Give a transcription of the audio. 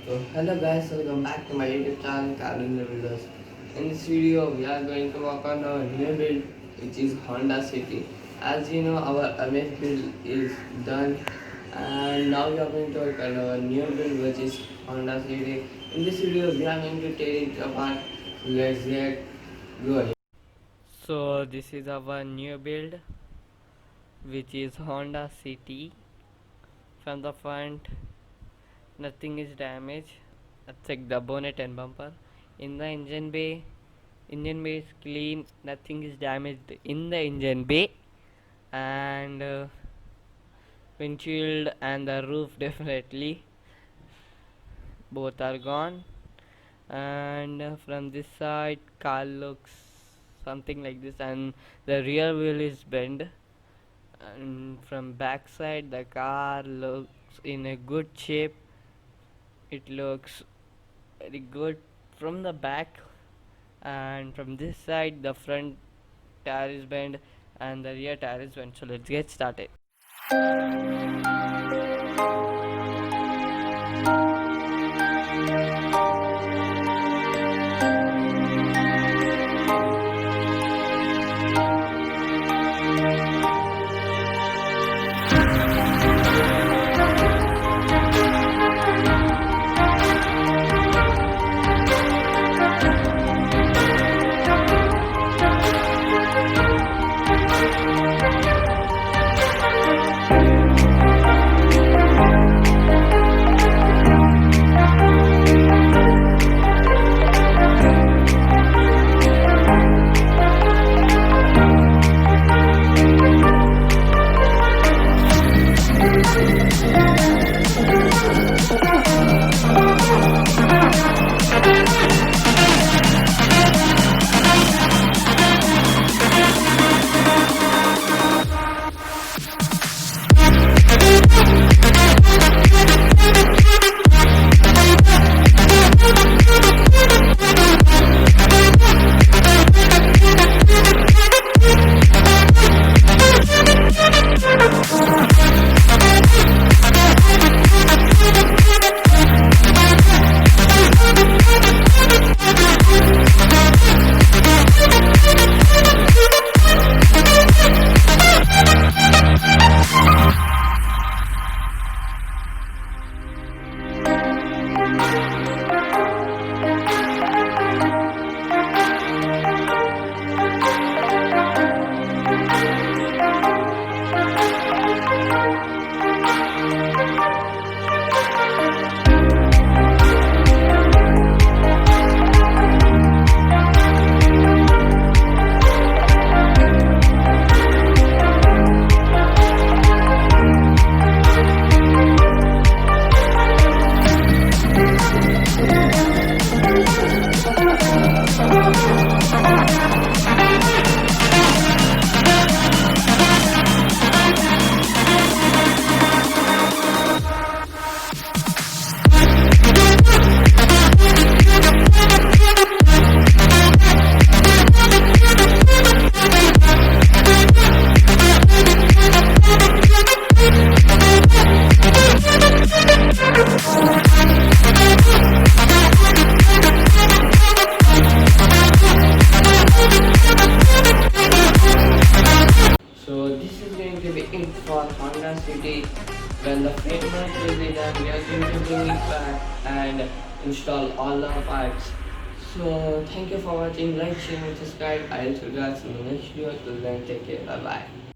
So hello guys, welcome back to my YouTube channel Calendar Builders. In this video we are going to work on our new build which is Honda City. As you know our MS build is done and now we are going to work on our new build which is Honda City. In this video we are going to tear it apart. Let's get going. So this is our new build which is Honda City. From the front nothing is damaged except the bonnet and bumper. In the engine bay is clean, nothing is damaged in the engine bay, and windshield and the roof definitely both are gone. And from this side car looks something like this, and the rear wheel is bent, and from back side the car looks in a good shape. It looks very good from the back, and from this side the front tire is bent and the rear tire is bent. So let's get started. So this is going to be it for Honda City. When the framework will be done, we are going to bring it back and install all the parts. So thank you for watching. Like, share, and subscribe. I'll see you guys in the next video. Till then, take care. Bye bye.